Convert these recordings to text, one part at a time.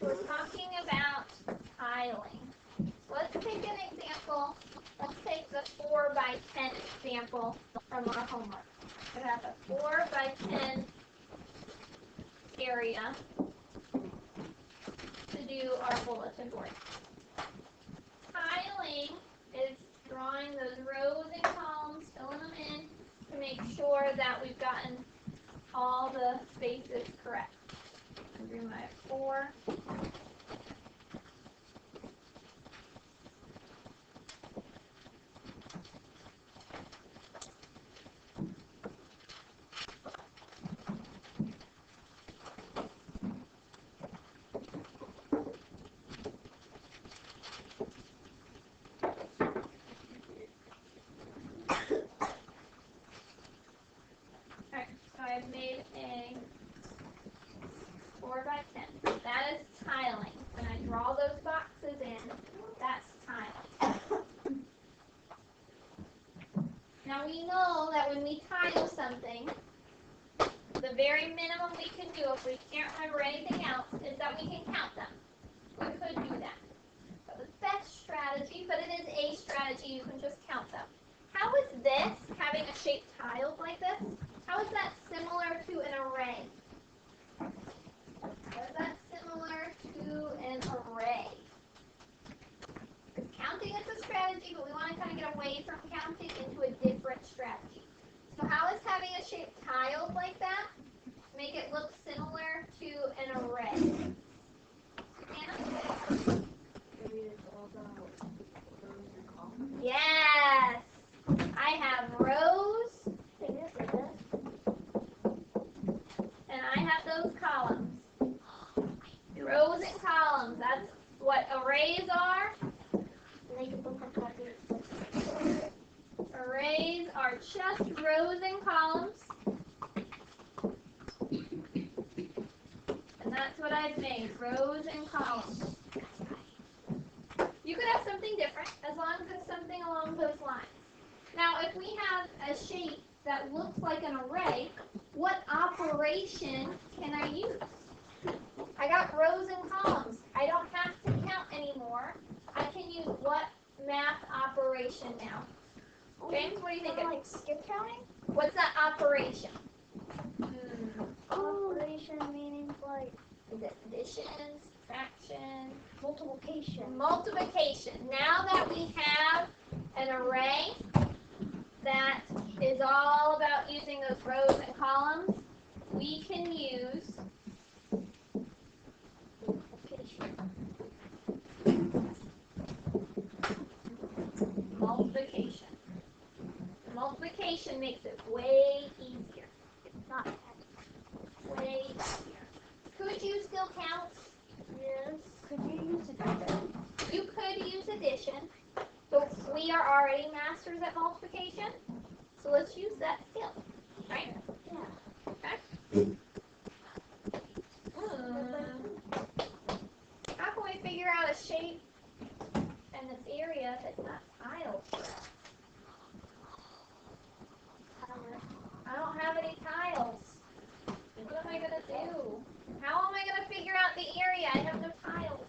we're talking about tiling. Let's take an example. Let's take the 4 by 10 example from our homework. We have a 4 by 10 area to do our bulletin board. Tiling is drawing those rows and columns, filling them in to make sure that we've gotten all the spaces correct. I'll do my 4. I've made a 4 by 10. That is tiling. When I draw those boxes in, that's tiling. Now we know that when we tile something, the very minimum we can do if we can't remember anything else is that we can count them. We could do that. But the best strategy, but it is a strategy, you can just count them. How is this, having a shaped tiles like this, how is that similar to an array? How is that similar to an array? Because counting is a strategy, but we want to kind of get away from counting into a different strategy. So how is having a shaped tiles like that make it look similar to an array? Anna? Yes! I have rows. And I have those columns. Rows and columns. That's what arrays are. Arrays are just rows and columns. And that's what I've made. Rows and columns. You could have something different as long as it's something along those lines. Now, if we have a shape that looks like an array, what operation can I use? I got rows and columns. I don't have to count anymore. I can use what math operation now? James, what do you think? Like skip counting? What's that operation? Operation meaning like Addition, subtraction, multiplication. Multiplication. Now that we have an array that is all about using those rows and columns, we can use multiplication. Multiplication makes it way easier. Not way easier. Could you still count? Yes. Could you use addition? You could use addition. So we are already masters at multiplication. So let's use that skill. Right? Yeah. Okay. How can we figure out a shape in this area that's not tiled? I don't have any tiles. What am I going to do? How am I going to figure out the area? I have no tiles.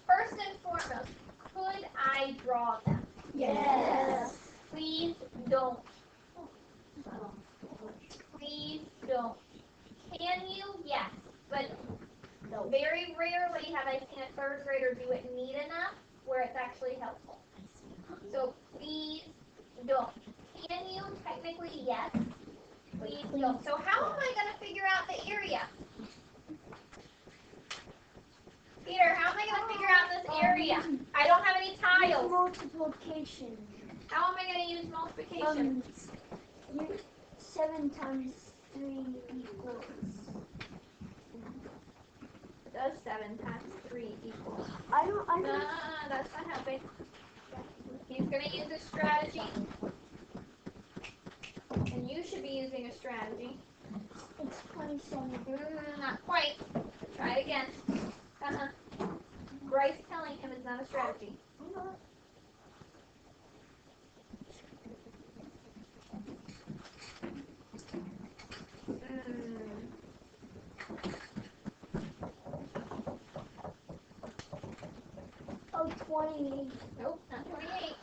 First and foremost, could I draw them? Yes. Please don't. Please don't. Can you? Yes. But No. very rarely have I seen a third grader do it neat enough where it's actually helpful. So please don't. Can you? Technically, yes. Please don't. So how am I going to figure out the area? Peter, how am I going to figure out this area? I don't have any tiles. Multiplication. How am I going to use multiplication? 7 times 3 equals. Does 7 times 3 equal? I don't. That's not helping. He's going to use a strategy. And you should be using a strategy. It's 27. Not quite. Try it again. Bryce telling him it's not a strategy. 20. Nope, not 28.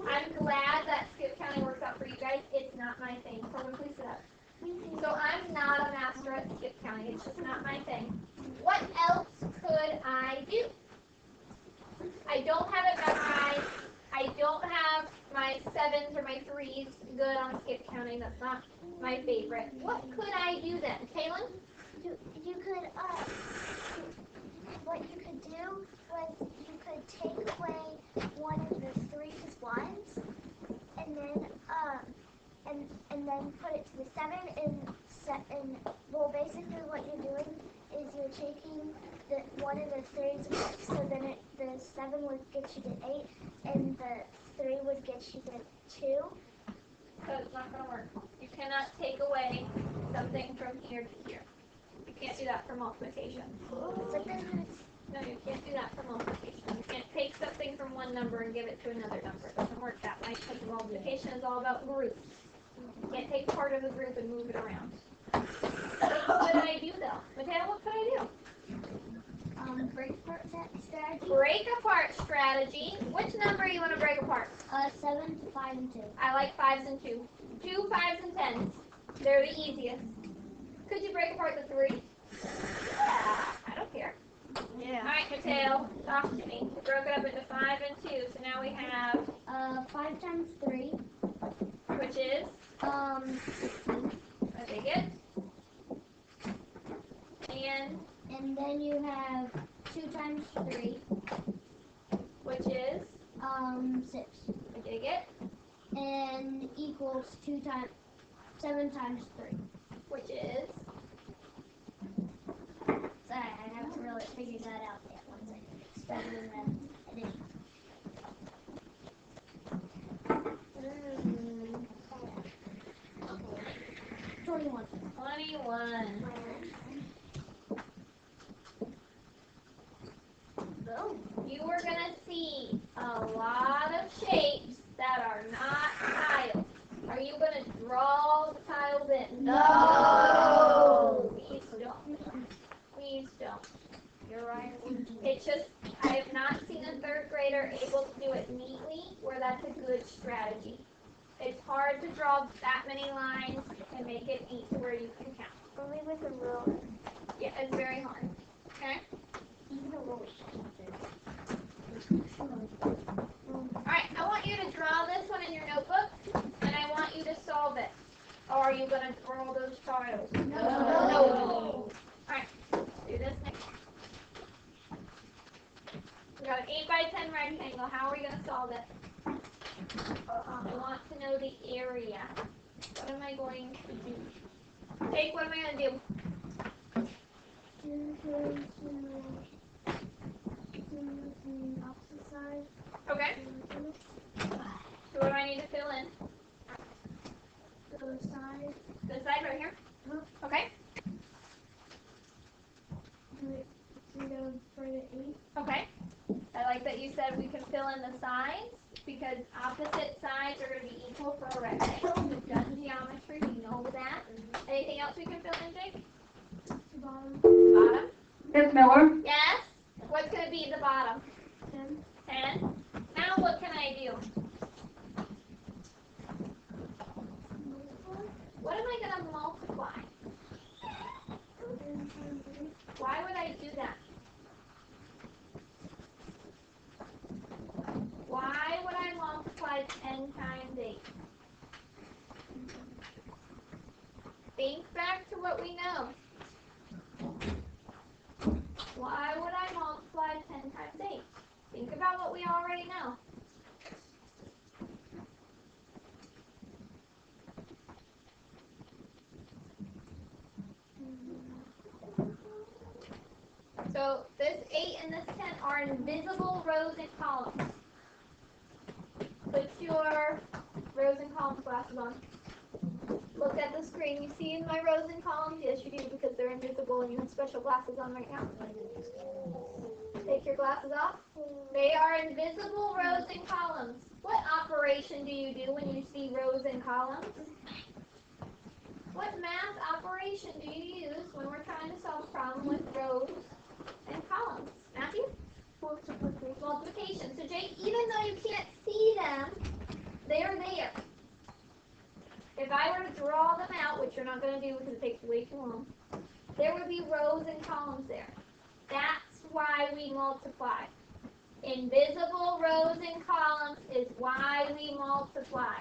I'm glad that skip counting works out for you guys. It's not my thing. Someone please sit up. So I'm not a master at skip counting. It's just not my thing. What else could I do? I don't have it memorized. I don't have my 7s or my 3s good on skip counting. That's not my favorite. What could I do then? Kaylin? You could, what you could do was you could take away one of the 3 plus 1s, and then put it to the 7, and well, basically what you're doing is you're taking one of the 3's away, so then the 7 would get you to 8, and the 3 would get you to 2. So it's not going to work. You cannot take away something from here to here. You can't do that for multiplication. So then No, you can't do that for multiplication. You can't take something from one number and give it to another number. It doesn't work that way because multiplication is all about groups. You can't take part of a group and move it around. What could I do though? Mateo, what could I do? break apart that strategy. Break apart strategy. Which number you want to break apart? 7, 5, and 2. I like 5s and 2. 2, 5s, and 10s. They're the easiest. Could you break apart the 3? I don't care. Yeah. Alright, Mateo, talk to me. We broke it up into 5 and 2, so now we have, 5 times 3. which is, I take it. And then you have 2 times 3. Which is, 6. I take it. And equals 7 times 3. Which is, Sorry, I haven't really figured that out yet. One second. It's better than addition. 21. 21. You are going to see a lot of shapes that are not tiles. Are you going to draw the tiles in? No. Please don't. Please don't. You're right. It's just, I have not seen a 3rd grader able to do it neatly where that's a good strategy. It's hard to draw that many lines and make it neat to where you can count. Only with a ruler. Yeah, it's very hard. Okay? Even a ruler. Alright, I want you to draw this one in your notebook, and I want you to solve it. Or are you going to draw those tiles? No. Alright, do this next. We got an 8 by 10 rectangle. How are we going to solve it? I want to know the area. What am I going to do? Jake, what am I going to do? You're going to the opposite side. Okay. So what do I need to fill in? The side. The side right here? Okay. Do it for the 8. Okay. I like that you said we can fill in the sides because opposite sides are going to be equal for a rectangle. We've done geometry, we know that. Anything else we can fill in, Jake? The bottom. Bottom? Miss Miller, Yes? What's going to be the bottom? 10. 10. Now what can I do? What am I going to multiply? Why would I do that? Why would I multiply 10 times 8? Think back to what we know. Why would I multiply 10 times 8? Think about what we already know. So this 8 and this 10 are invisible rows and columns. Put your rows and columns glasses on. Look at the screen. You see my rows and columns? Yes, you do because they're invisible and you have special glasses on right now. Take your glasses off. They are invisible rows and columns. What operation do you do when you see rows and columns? What math operation do you use when we're trying to solve a problem with rows and columns? Matthew? Multiplication. Multiplication. So Jake, even though you can't see them, they're there. If I were to draw them out, which you're not going to do because it takes way too long, there would be rows and columns there. That's why we multiply. Invisible rows and columns is why we multiply.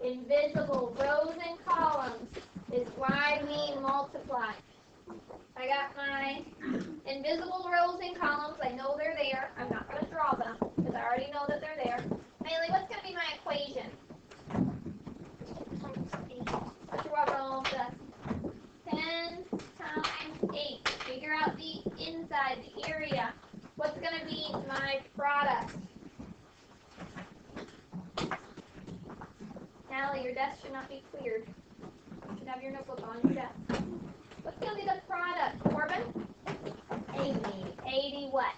Invisible rows and columns is why we multiply. I got my invisible rows and columns. I know they're there. I'm not going to draw them because I already know that they're there. Haley, what's going to be my equation? You're welcome. That's 10 times 8. Figure out the inside, the area. What's going to be my product? Natalie, your desk should not be cleared. You should have your notebook on your desk. What's going to be the product, Corbin? 80. 80 what?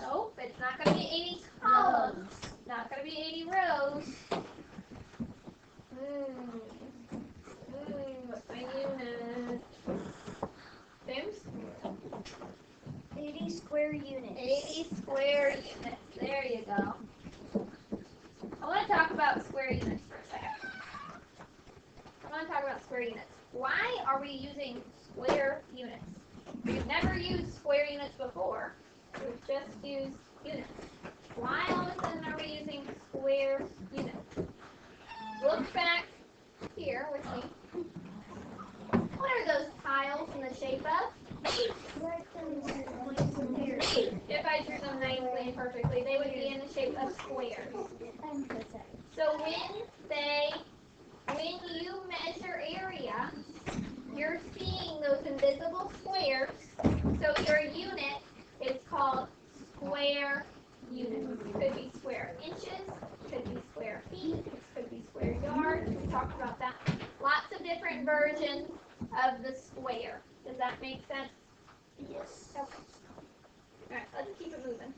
Nope, it's not going to be 80 columns. Not going to be 80 rows. What's my unit? James? 80 square units. 80 square units. There you go. I want to talk about square units for a second. Why are we using square units? We've never used square units before. We've just used units. Why all of a sudden are we using square units? Look back here with me. What are those tiles in the shape of? If I drew them nicely and perfectly, they would be in the shape of squares. So when you measure area, you're seeing those invisible squares. So your unit is called square units. Could be square inches, could be square feet, could be square yards. We talked about that. Lots of different versions of the square. Does that make sense? Yes. Okay. Alright, let's keep it moving.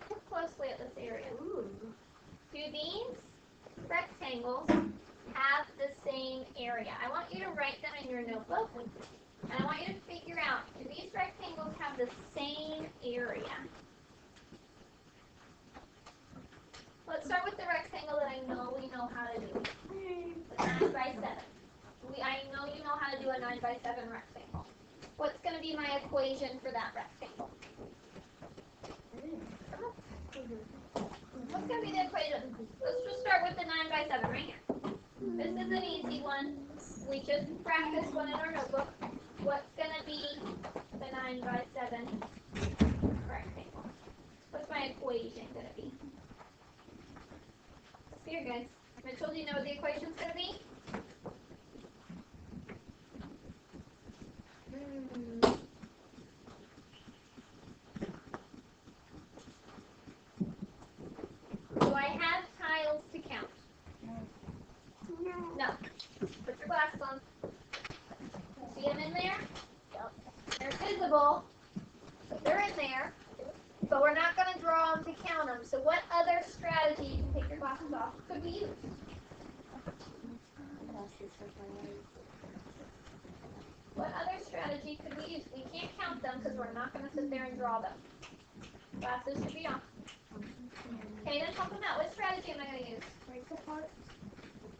Look closely at this area. Do these rectangles have the same area? I want you to write them in your notebook. And I want you to figure out, do these rectangles have the same area? Let's start with the rectangle that I know we know how to do. The 9 by 7. I know you know how to do a 9 by 7 rectangle. What's going to be my equation for that rectangle? What's going to be the equation? Let's just start with the 9 by 7 right here. This is an easy one. We just practiced one in our notebook. What's going to be the 9 by 7 rectangle? What's my equation going to be? Here, guys. Mitchell, do you know what the equation's going to be? Do I have tiles to count? No. Put your glasses on. See them in there? They're visible, but they're in there. But we're not going to draw them to count them. So what other strategy, you can take your glasses off, could we use? What other strategy could we use? We can't count them because we're not going to sit there and draw them. Glasses should be off. Okay, then help them out. What strategy am I going to use? Break apart.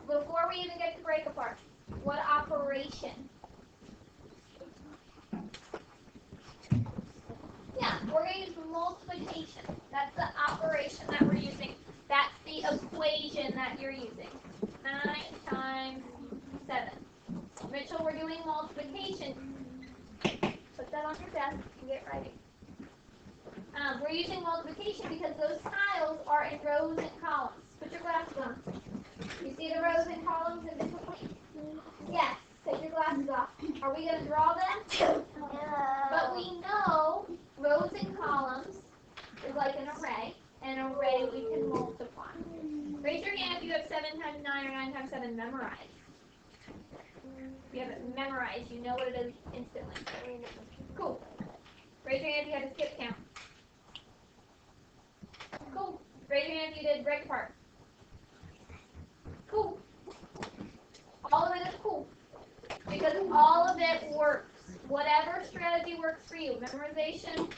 Before we even get to break apart, what operation? Yeah, we're going to use multiplication. That's the operation that we're using. That's the equation that you're using. 9 times 7. Mitchell, we're doing multiplication. Put that on your desk and get writing. We're using multiplication because those tiles are in rows and columns. Put your glasses on. You see the rows and columns in between? Yes. Take your glasses off. Are we going to draw them? But we know rows and columns is like an array. An array we can multiply. Raise your hand if you have 7 times 9 or 9 times 7 memorized. If you have it memorized, you know what it is instantly. Cool. Raise your hand if you had a skip count. Cool. Raise your hand if you did break apart. Cool. All of it is cool. works for you. Memorization,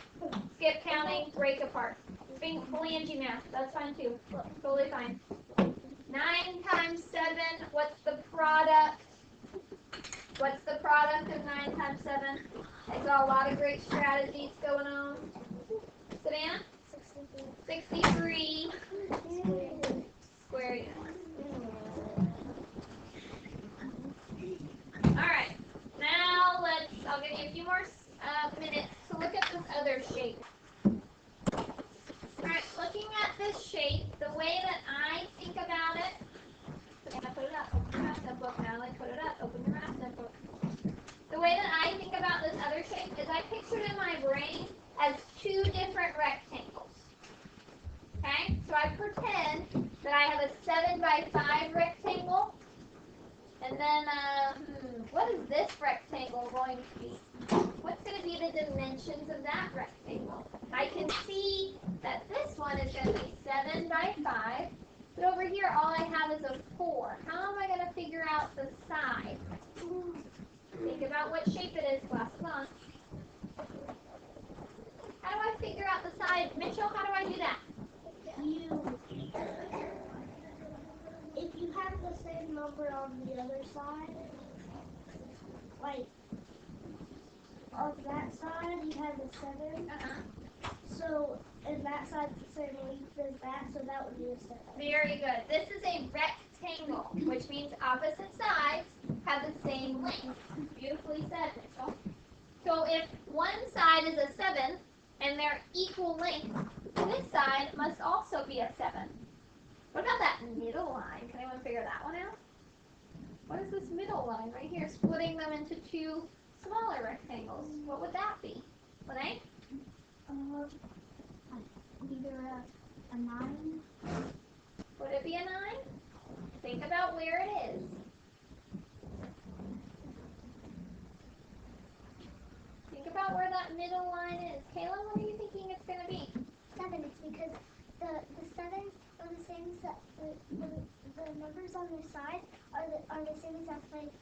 skip counting, break apart. Phalange math, that's fine too. Totally fine. 9 times 7, what's the product? What's the product of 9 times 7? I saw a lot of great strategies going on. Savannah? 63 square units. Alright, now I'll give you a few more minutes to look at this other shape. Alright, looking at this shape, the way that I think about it, Savannah, put it up, open your math notebook, Natalie, put it up, open your math notebook. The way that I think about this other shape is I picture it in my brain as 2 different rectangles. Okay, so I pretend that I have a 7 by 5 rectangle, and then, what is this rectangle going to be? What's going to be the dimensions of that rectangle? I can see that this one is going to be 7 by 5, but over here all I have is a 4. How am I going to figure out the side? Think about what shape it is, glasses on. How do I figure out the side? Mitchell, how do I do that? If you have the same number on the other side, like on that side you have a 7. So and that side's the same length as that, so that would be a 7. Very good. This is a rectangle, which means opposite sides have the same length. Beautifully said, Mitchell. So if one side is a 7 and they're equal length, this side must also be a 7. What about that middle line? Can anyone figure that one out? What is this middle line right here, splitting them into 2 smaller rectangles? What would that be? Lene? Either a 9. Would it be a 9? Think about where it is. Think about where that middle line is. Kayla, what are you thinking it's going to be? 7. It's because the 7s are the same the numbers on the side are the same exact length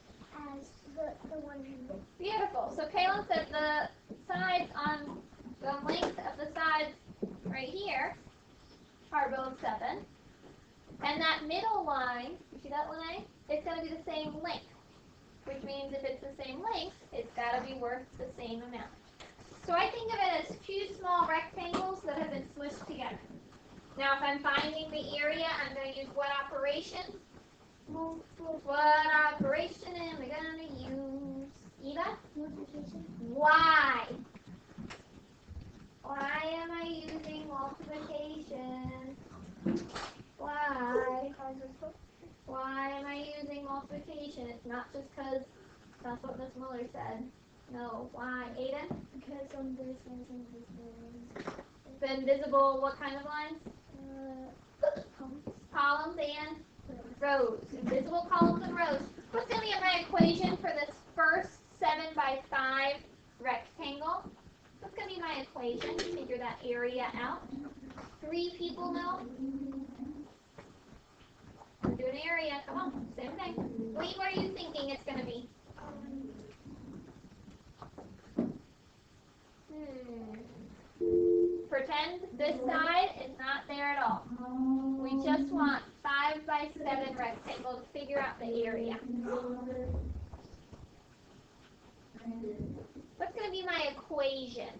as the one in the Beautiful. So Kayla said the sides on the length of the sides right here are both 7. And that middle line, you see that, Lene? It's going to be the same length, which means if it's the same length, it's got to be worth the same amount. So I think of it as 2 small rectangles that have been smushed together. Now, if I'm finding the area, I'm going to use what operation? What operation am I going to use? Eva? multiplication. Why? Why am I using multiplication? Why? Why am I using multiplication? It's not just because that's what Miss Muller said. No. Why? Aiden? Because there's invisible lines. The invisible, what kind of lines? Columns and rows. Invisible columns and rows. What's going to be my equation for this first 7 by 5 rectangle? What's going to be my equation to figure that area out? 3 people know? We're doing area. Come on. Same thing. Lee, what are you thinking it's going to be? Pretend this side is not there at all. We just want 5 by 7 rectangle to figure out the area. What's going to be my equation?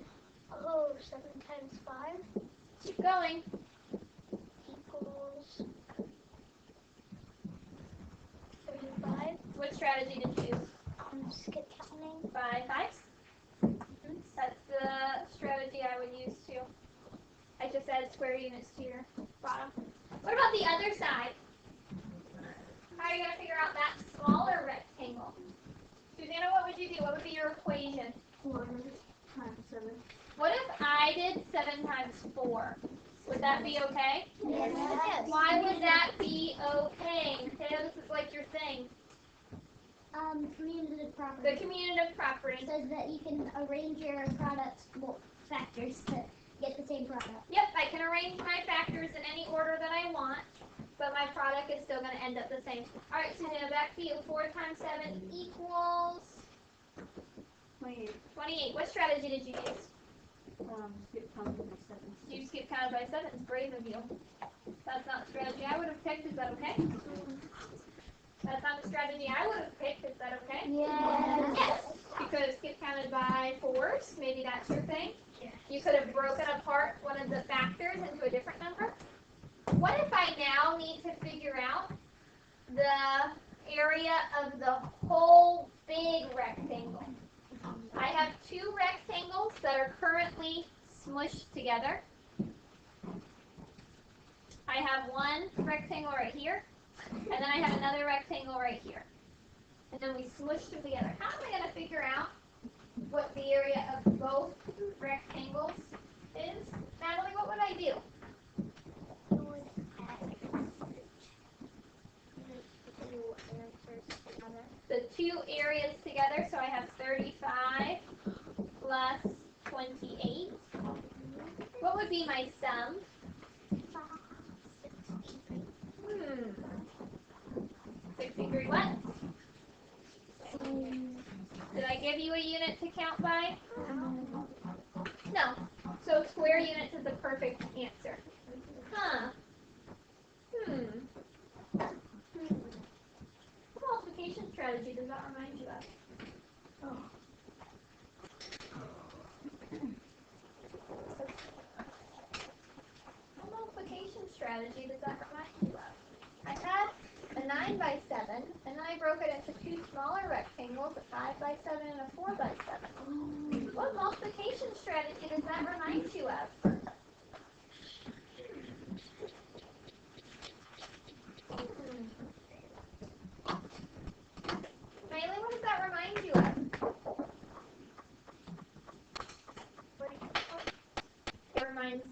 7 times 5 Keep going. equals 35. What strategy did you use? Skip counting. 5 5s? That's the strategy I would use too. I just add square units to your bottom. What about the other side? How are you going to figure out that smaller rectangle? Susanna, what would you do? What would be your equation? 4 times 7. What if I did 7 times 4? Would that be okay? Yes. Why would that be okay? Mateo, this is like your thing. Commutative The property commutative property. says that you can arrange your product factors to get the same product. Yep, I can arrange my factors in any order that I want, but my product is still going to end up the same. All right, Susanna, back to you. 4 times 7 equals 28. 28. What strategy did you use? Skip counted by 7. You skip counted by 7. It's brave of you. That's not the strategy I would have picked. Is that okay? That's not the strategy I would have picked. Is that okay? Yeah. Yes. You could have skip counted by 4s. Maybe that's your thing. You could have broken apart one of the factors into a different number. What if I now need to figure out the area of the whole big rectangle? I have 2 rectangles that are currently smushed together. I have one rectangle right here, and then I have another rectangle right here. And then we smushed them together. How am I going to figure out what the area of both rectangles is? Natalie, what would I do? You would add the 2 answers together. The 2 areas together, so I have 35 plus 28. What would be my sum? 63 what? Did I give you a unit to count by? No. So square units is the perfect answer. Huh. What multiplication strategy does that remind you of? What multiplication strategy does that remind you of? I had a 9 by 7, and then I broke it into 2 smaller rectangles, a 5 by 7 and a 4 by 7. What multiplication strategy does that remind you of? Bailey, what does that remind you of? It reminds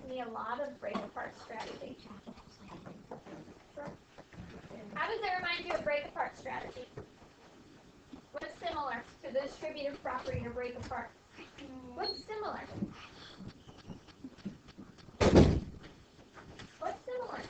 me a lot of break apart strategy. How does it remind you of break apart strategy? What's similar to the distributive property to break apart? What's similar? What's similar?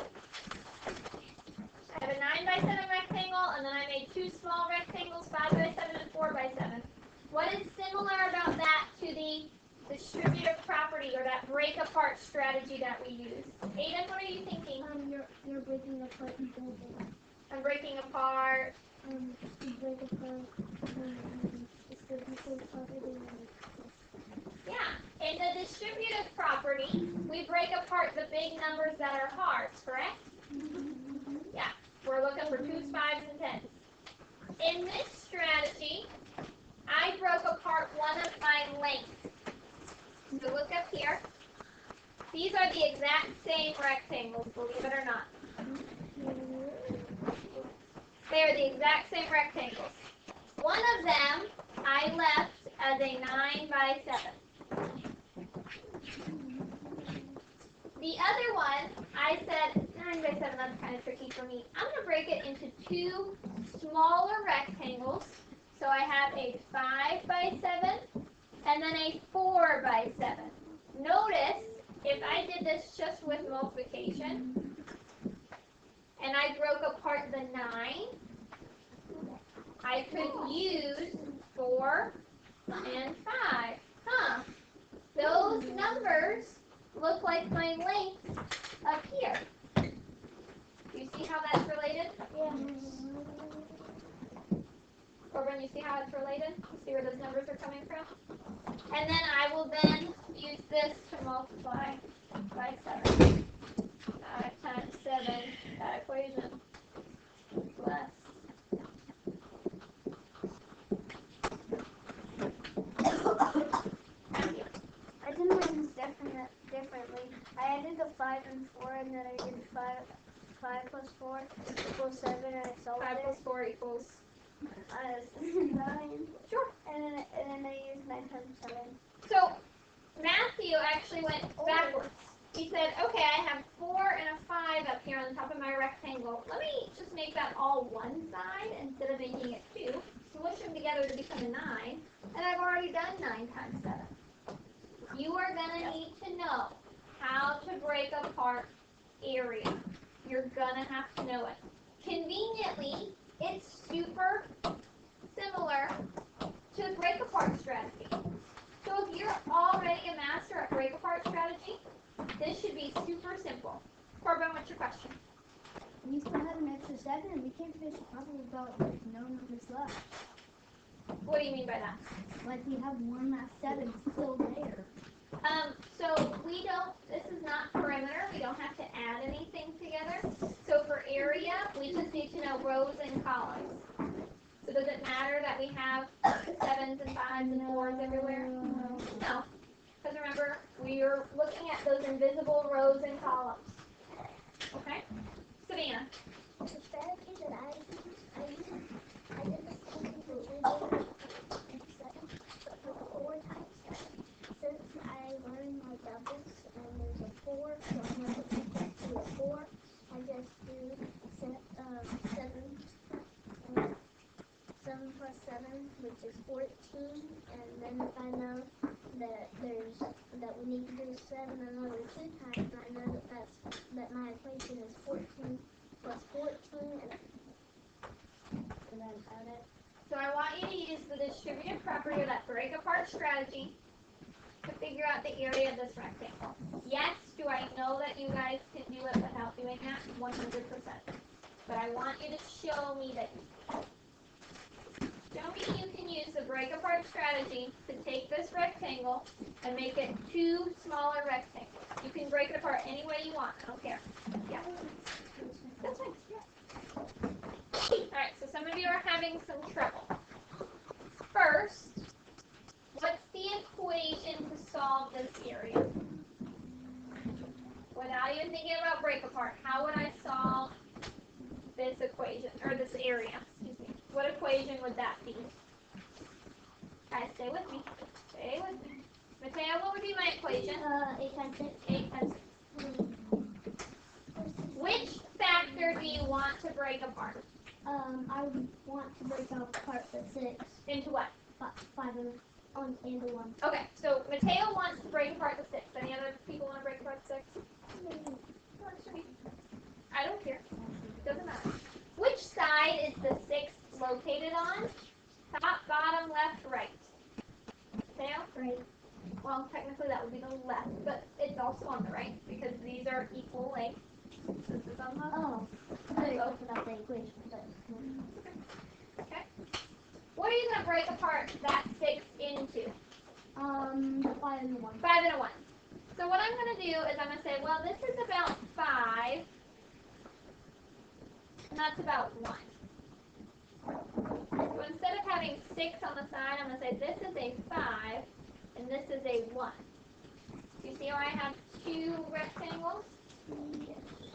I have a 9 by 7 rectangle, and then I made 2 small rectangles, 5 by 7 and 4 by 7. What is similar about that to the distributive property or that break apart strategy that we use? Aiden, what are you thinking? You're breaking apart and building. I'm breaking apart. Break apart. Distributive property. Yeah. In the distributive property, we break apart the big numbers that are hard, correct? Yeah. We're looking for 2s, 5s, and 10s. In this strategy, I broke apart one of my lengths. So look up here. These are the exact same rectangles, believe it or not. They are the exact same rectangles. One of them I left as a 9 by 7. The other one, I said 9 by 7, that's kind of tricky for me. I'm going to break it into 2 smaller rectangles. So I have a 5 by 7 and then a 4 by 7. Notice, if I did this just with multiplication, and I broke apart the 9, I could use 4 and 5. Huh. Those numbers look like my lengths up here. Do you see how that's related? Yes. Corbin, you see how it's related? You see where those numbers are coming from? And then I will then use this to multiply by 7. 5 times 7, that equation, plus. I did mine differently. I added the 5 and 4, and then I did 5 plus 4 equals 7, and I solved 5 it. plus 4 equals. 9. Sure. And then I used 9 times 7. So Matthew actually went backwards. He said, okay, I have 4 and a 5 up here on the top of my rectangle. Let me just make that all one side instead of making it 2. Smush them together to become a 9. And I've already done 9 times 7. You are going to need to know how to break apart area. You're going to have to know it. Conveniently, it's super similar to break apart strategy. So if you're already a master at break apart strategy, this should be super simple. Corbin, what's your question? You still have an extra 7, and we can't finish the puzzle without there's no numbers left. What do you mean by that? Like we have one last 7 still there. So we don't, this is not perimeter, we don't have to add anything together. So for area, we just need to know rows and columns. So does it matter that we have 7s and 5s and 4s everywhere? No. Because remember, we are looking at those invisible rows and columns. Okay? Savannah. The strategy that I did the same thing for 2 but for 4 times 7. Since I learned my doubles and there's a 4, so I'm going to put that to a 4. I just do 7 plus 7, which is 14, and then if I know that we need to do 7 another 2 times, I know that my equation is 14 plus 14, and then add it. So I want you to use the distributive property of that break apart strategy to figure out the area of this rectangle. Yes, do I know that you guys can do it without doing that? 100%. But I want you to show me that you can. Show me you can use the break apart strategy to take this rectangle and make it 2 smaller rectangles. You can break it apart any way you want. I don't care. Yeah. That's fine. Yeah. Alright, so some of you are having some trouble. First, what's the equation to solve this area? Without even thinking about break apart, how would I solve this equation, or this area? Excuse me. What equation would that be? Guys, stay with me. Stay with me. Mateo, what would be my equation? 8 times 6. 8 times 6. Which factor do you want to break apart? I want to break apart the 6 Into what? 5 and 1. Okay, so Mateo wants to break apart the 6. Any other people want to break apart the 6? I don't care. Doesn't matter. Which side is the 6 located on? Top, bottom, left, right? Mateo? Right. Well, technically that would be the left, but it's also on the right because these are equal lengths. This is on the left. Oh. I thought you were talking about the equation. Okay. What are you going to break apart that 6 into? 5 and 1. 5 and a 1. So what I'm going to do is I'm going to say, well, this is about 5, and that's about 1. So instead of having 6 on the side, I'm going to say this is a 5, and this is a 1. You see how I have 2 rectangles?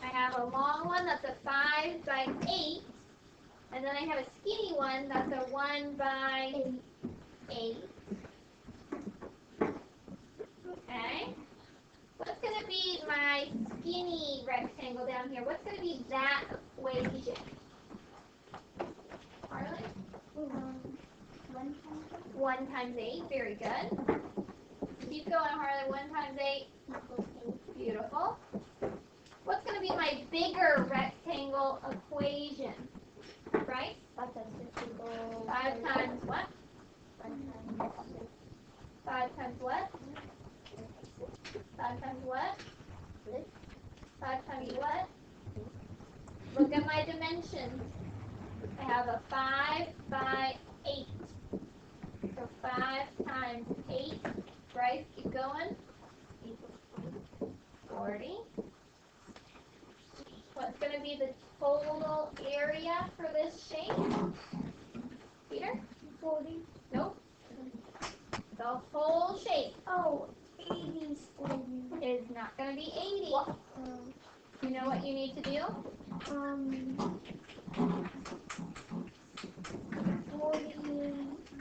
I have a long one that's a 5 by 8, and then I have a skinny one that's a 1 by 8. Okay. What's going to be my skinny rectangle down here? What's going to be that equation? Harlan? 1 times 8. Very good. Keep going, Harlan. 1 times 8 equals 8. Beautiful. What's going to be my bigger rectangle equation? Right? 5 times 6 equals 5 times what? 5 times what? 5 times what? 5 times what? Look at my dimensions. I have a 5 by 8. So 5 times 8, right? Keep going. 40. What's going to be the total area for this shape? Peter? 40. Nope. The whole shape. Oh, 80 squared. Is not going to be 80. You know what you need to do? 48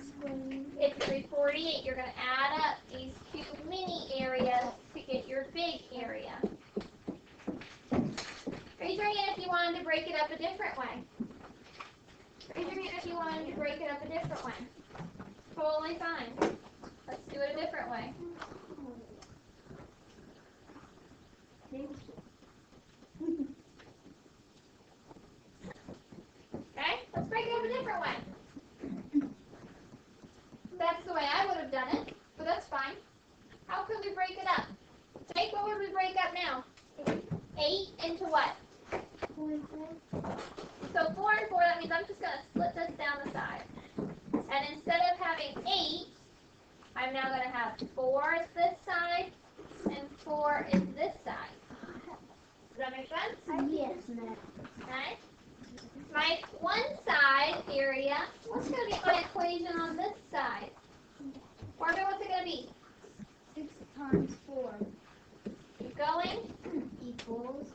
squared. It's 348. You're going to add up these 2 mini areas to get your big area. Raise your hand if you wanted to break it up a different way. Raise your hand if you wanted to break it up a different way. Totally fine. Let's do it a different way. Okay, let's break it up a different way. could we break it up? Jake, what would we break up now? 8 into what? 4 and 4. So 4 and 4, that means I'm just going to split this down the side. And instead of having 8, I'm now going to have 4 is this side, and 4 is this side. Does that make sense? Yes, Okay. My one side area, what's going to be my equation on this side? Corbin, what's it going to be? 6 times 4 Keep going. equals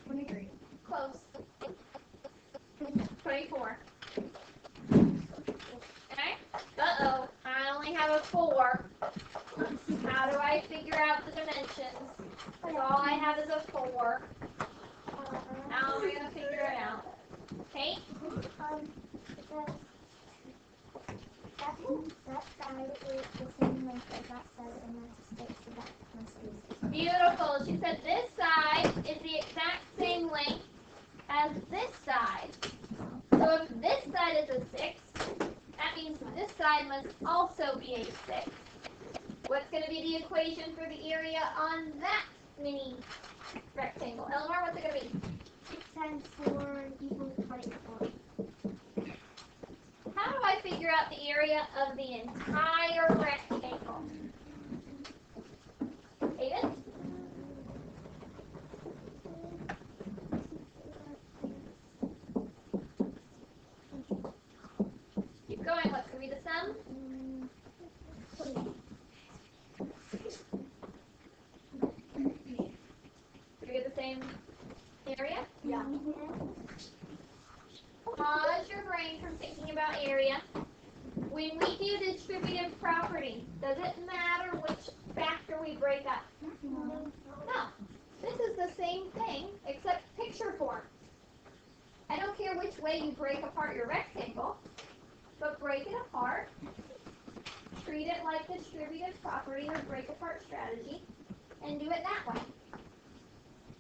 23. Close. 24. Okay. Uh-oh. I only have a 4. How do I figure out the dimensions? Because all I have is a 4. How am I going to figure it out? Okay? That side is the same length as that side, and that's a 6, so that must be 6. Beautiful. She said this side is the exact same length as this side. So if this side is a 6, that means this side must also be a 6. What's going to be the equation for the area on that mini rectangle? Eleanor, what's it going to be? 6 times 4 equals 24. How do I figure out the area of the entire rectangle? Aiden? Keep going. What's going to be the sum? Do we get the same area? Yeah. Pause your brain from thinking about area. When we do distributive property, does it matter which factor we break up? No. This is the same thing, except picture form. I don't care which way you break apart your rectangle, but break it apart. Treat it like distributive property or break apart strategy, and do it that way.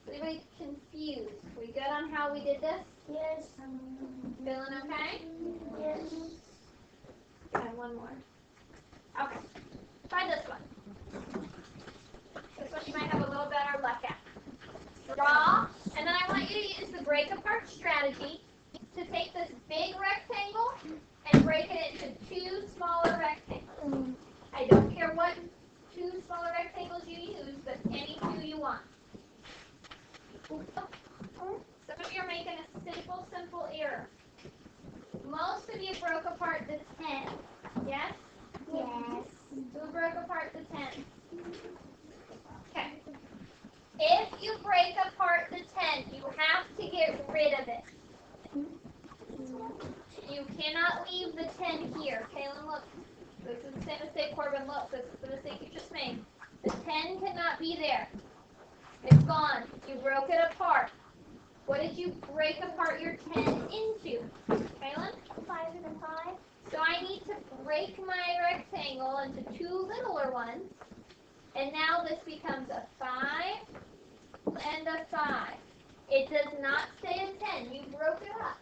Is anybody confused? We good on how we did this? Yes. Feeling okay? Yes. Okay, one more. Okay. Try this one. This one you might have a little better luck at. Draw, and then I want you to use the break apart strategy to take this big rectangle and break it into 2 smaller rectangles. I don't care what 2 smaller rectangles you use, but any 2 you want. Some of you are making a simple error. Most of you broke apart the 10. Yes? Yes. Who broke apart the 10? Okay. If you break apart the 10, you have to get rid of it. You cannot leave the 10 here. Kaylin, look. This is the same mistake, Corbin. Look, this is the mistake you just made. The 10 cannot be there. It's gone. You broke it apart. What did you break apart your 10 into? Kaylin? 5 and a 5. So I need to break my rectangle into 2 littler ones. And now this becomes a 5 and a 5. It does not say a 10. You broke it up.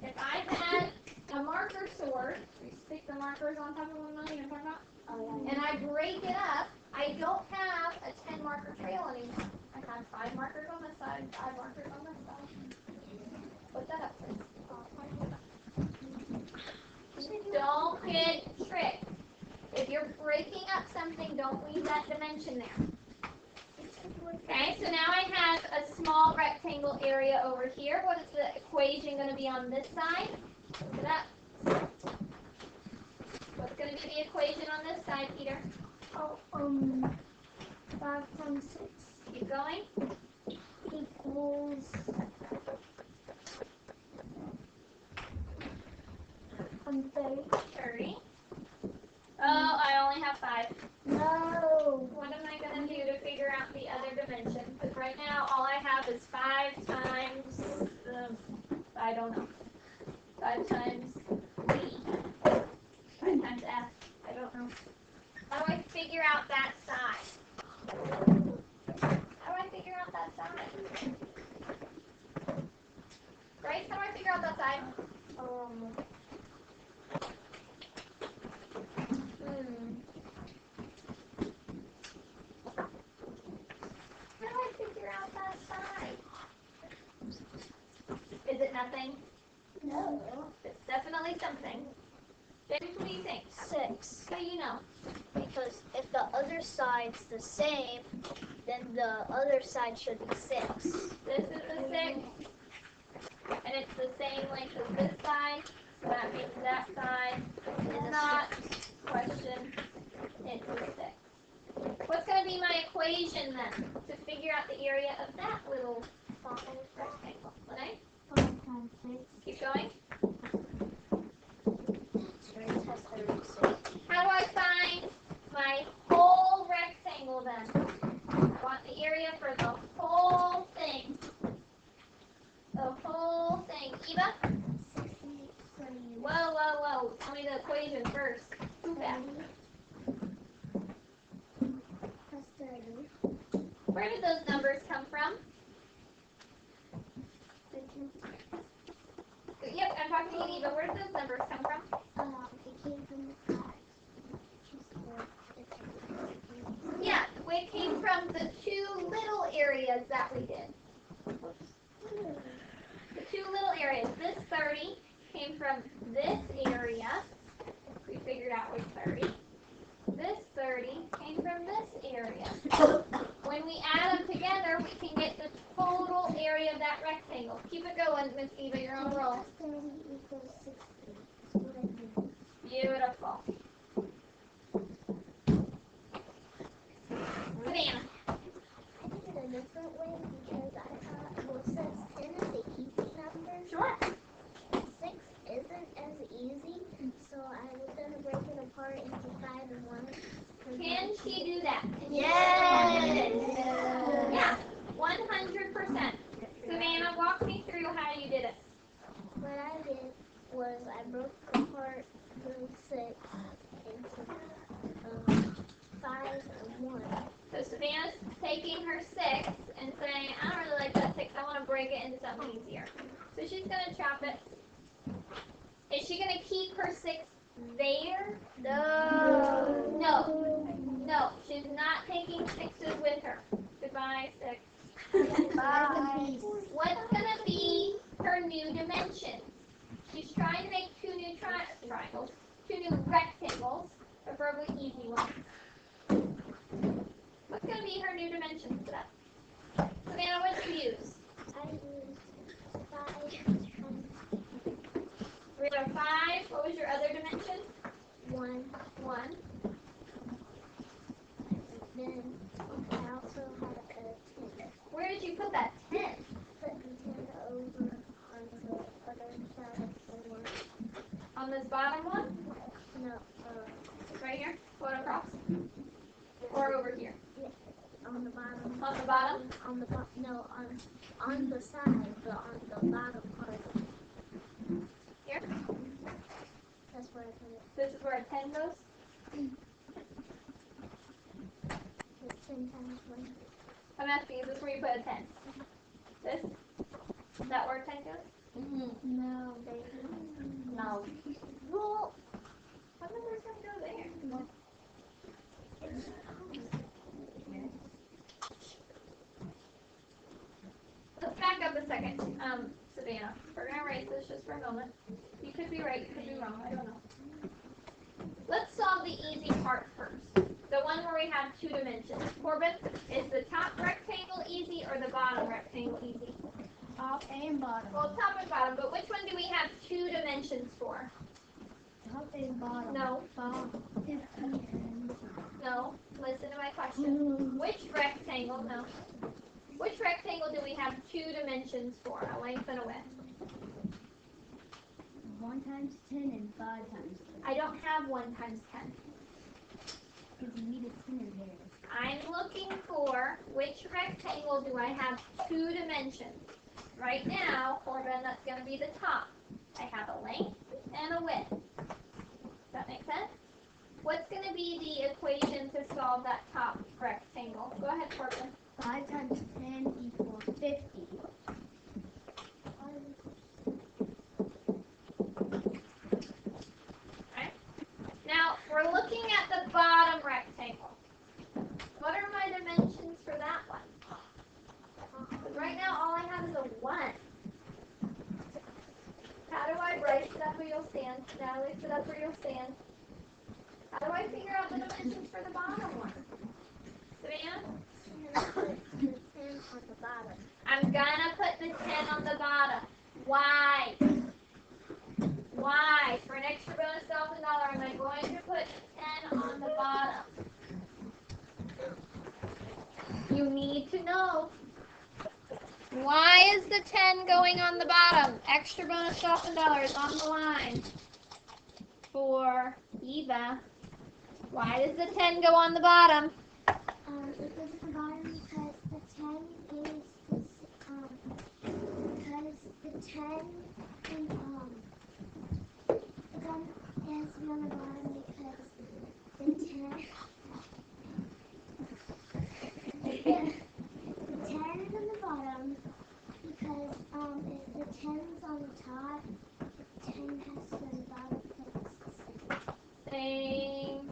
If I had a marker sword, we stick the markers on top of one another, you know what I'm talking about? Oh, yeah. And I break it up, I don't have a 10 marker trail anymore. I have 5 markers on this side, 5 markers on this side. Put that up, please. Don't get tricked. If you're breaking up something, don't leave that dimension there. Okay, so now I have a small rectangle area over here. What is the equation going to be on this side? Look it up. What's going to be the equation on this side, Peter? 5 times 6 Keep going. equals 30. 30. Oh, I only have 5. No. What am I going to do to figure out the other dimension? Because right now all I have is 5 times, I don't know, 5 times B, 5 times F, I don't know. How do I figure out that side? How do I figure out that side? Bryce, how do I figure out that side? How do I figure out that side? Is it nothing? No. It's definitely something. James, what do you think? 6. How do you know? Because if the other side's the same, then the other side should be 6. This is the 6, and it's the same length as this side, so that means that side is not question, it's a 6. What's going to be my equation then to figure out the area of that little rectangle? Okay, 5 times 6. keep going. That's 36. How do I find my whole rectangle then? I want the area for the whole thing. The whole thing. Eva? 68. So you Whoa, whoa, whoa. Tell me the equation first. Too fast. plus 30. Where did those numbers come from? Yep, I'm talking to Eva. Where did those numbers come from? It came from the sides. Yeah, it came from the two little areas that we did. The two little areas. This 30 came from this area. We figured out was 30. This 30 came from this area. When we add them together, we can get the total area of that rectangle. Keep it going, Miss Eva. You're on a roll. 30 equals 60. That's what I did. Beautiful. Savannah. I did it a different way because I thought, well, since 10 is a easy number, Sure. 6 isn't as easy, so I was going to break it apart into 5 and 1. Can she do that? Yes! Yeah, 100%. Savannah, walk me through how you did it. What I did was I broke apart the 6 into 5 and 1. So Savannah's taking her 6 and saying, I don't really like that 6. I want to break it into something easier. So she's going to chop it. Is she going to keep her 6 there? No. No. No, she's not taking 6s with her. Goodbye, 6. Bye. What's going to be her new dimension? She's trying to make 2 new triangles, 2 new rectangles, preferably easy ones. What's going to be her new dimensions to that? Savannah, what did you use? I used 5 times We have 5. What was your other dimension? 1. 1. Then I also had a 10. Where did you put that 10? Put the 10 over on the other side of the 1. On this bottom one? No, Right here? Going across? Or over here? on the bottom. On the bottom? On the no, on the side, but on the bottom part. Here? That's where I put it. This is where a 10 goes? It's 10 times 1. I'm asking, is this where you put a 10? This? Is that where a 10 goes? No, baby. No. Well, what number is going to go there? Let's back up a second. Savannah, we're going to erase this just for a moment. You could be right, you could be wrong, I don't know. Let's solve the easy part first. The one where we have 2 dimensions. Corbin, is the top rectangle easy or the bottom rectangle easy? Top and bottom. Well, top and bottom, but which one do we have 2 dimensions for? Top and bottom. No. Bottom. No. Listen to my question. Which rectangle, no. Which rectangle do we have 2 dimensions for, a length and a width? 1 times 10 and 5 times 10. I don't have 1 times 10. Because you need a 10 in there. I'm looking for which rectangle do I have 2 dimensions. Right now, Corbin, that's going to be the top. I have a length and a width. Does that make sense? What's going to be the equation to solve that top rectangle? Go ahead, Corbin. 5 times 10 equals 50. Bryce, sit up where you'll stand. Natalie, sit up where you'll stand. How do I figure out the dimensions for the bottom one? Savannah? I'm gonna put the 10 on the bottom. I'm gonna put the 10 on the bottom. Why? Why? For an extra bonus $1,000, am I going to put 10 on the bottom? You need to know. Why is the 10 going on the bottom? Extra bonus $1,000 on the line for Eva. Why does the 10 go on the bottom? It goes at the bottom because the 10 is because the 10 and the 10 has to be on the bottom because the 10 the 10 is on the bottom because if the 10's on the top, the 10 has to be on the bottom because Same.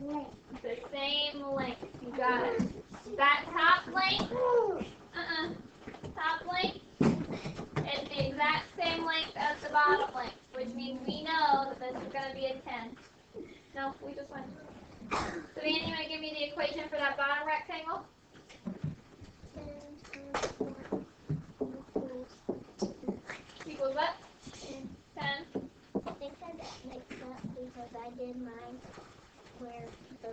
length. The same length. You got it. That top length, top length is the exact same length as the bottom length, which means we know that this is going to be a 10. No, we just went. So, Annie, you want to give me the equation for that bottom rectangle? 10 times 4 Equals what? 10. I think that makes up because I did mine where the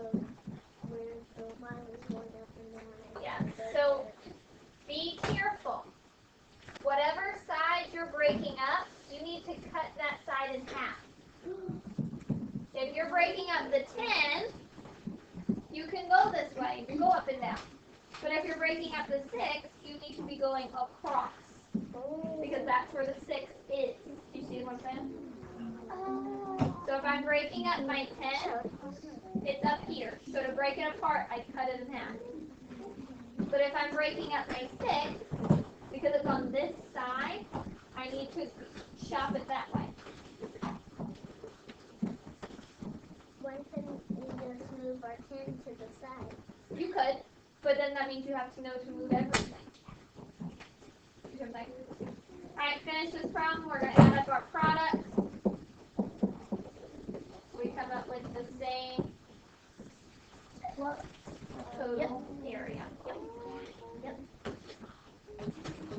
line was going up and down. Yeah. So, be careful. Whatever side you're breaking up, you need to cut that side in half. If you're breaking up the 10, you can go this way. You can go up and down. But if you're breaking up the 6, you need to be going across. Because that's where the 6 is. Do you see what I'm saying? So if I'm breaking up my 10, it's up here. So to break it apart, I cut it in half. But if I'm breaking up my 6, because it's on this side, I need to chop it that way. Why couldn't we just move our 10 to the side? You could, but then that means you have to know to move everything. You see what I'm saying? Alright, finish this problem. We're going to add up our products. We come up with the same. What